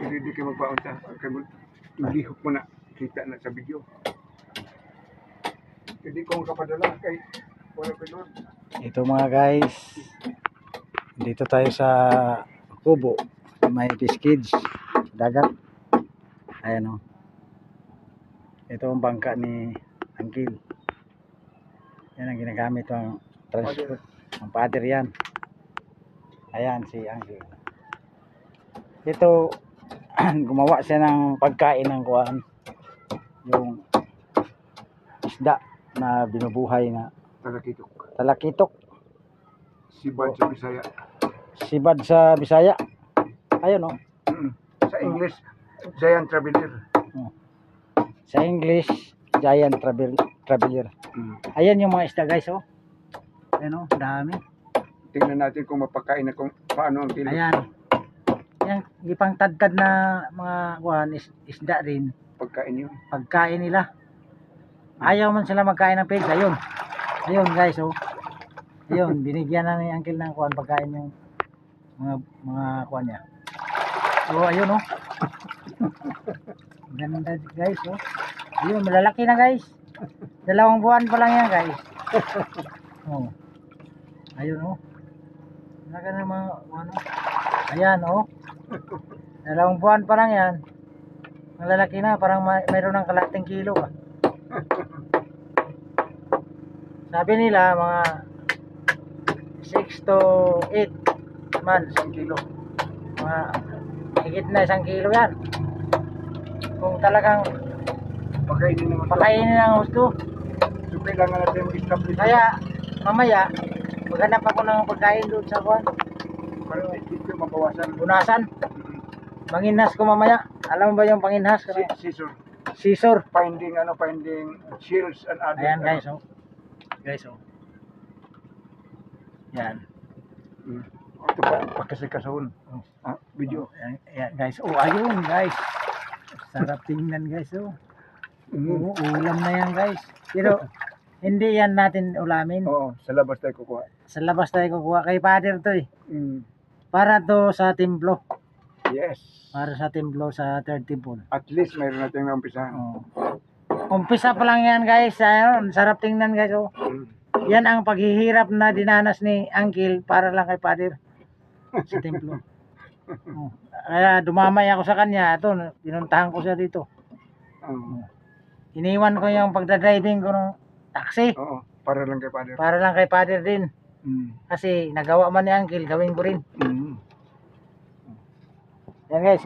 Hindi kayo magbaon sa lihok mo na kita na sa video. Hindi ko makapadala kay wala pa doon. Ito mga guys, dito tayo sa kubo, may fish cage, dagat. Ayan o. Ito ang bangka ni Angkil. Yan ang ginagamit ang transport. Ang father yan. Ayan si Angkil. Ito, gumawa siya ng pagkain ng kuwan. Yung isda na binubuhay na Talakitok. talakitok. Sibad sa Bisaya. Sibad sa Bisaya. Ayun o. Sa English, giant traveler. Sa English, giant traveler. Ayan yung mga isda guys oh. Ayan oh, dami. Tingnan natin kung mapakain na kung paano ang kilo. Ayan. Yan, ipang tadtad na mga kuhan, isda rin. Pagkain yun. Pagkain nila. Ayaw man sila magkain ng pigs. Ayun. Ayun guys oh. Ayun, binigyan na ni Uncle ng kuhan pagkain yung mga kuhan niya. Oh, ayun oh. Ganda guys oh. Ayun, malalaki na guys. 2 buwan pa lang yan guys. Oh. Ayun oh. Naka na mga ano. Ayan oh. 2 buwan pa lang yan. Malalaki na, parang mayroon ng kalating kilo ah. Sabi nila mga 6 to 8 months. 1 kilo. Mga higit na 1 kilo yan. Kung talagang Pakainin naman. pakainin ng gusto. So, kailangan natin establish. Kaya mamaya maghanap ako ng pagkain doon sa kuwan. Para hindi ko mabawasan. Bunasan. Manginhas ko mamaya. Alam mo ba yung panginhas? Scissor. Scissor. Finding shields and other. Ayan guys oh. Guys oh. Yan. Ito pa, pagkasikasahon. Video. Ayan guys. Oh ayun guys. Sarap tingnan guys oh. Oo, ulam na yan guys. Pero hindi yan natin ulamin. Oo, sa labas tayo kukuha. Sa labas tayo kukuha. Kay father to eh. Para to sa templo. Yes. Para sa templo sa third temple. At least mayroon natin umpisahan. Oh. Umpisa pa lang yan guys. Ayun, sarap tingnan guys oh. Yan ang paghihirap na dinanas ni Uncle para lang kay father sa templo. Oh. Kaya dumamay ako sa kanya. Ito, pinuntahan ko siya dito. Iniwan ko yung pagdadriving ko ng taxi. Oo, para lang kay father. Para lang kay father din. Kasi nagawa man ni Uncle, gawin ko rin. Yan guys.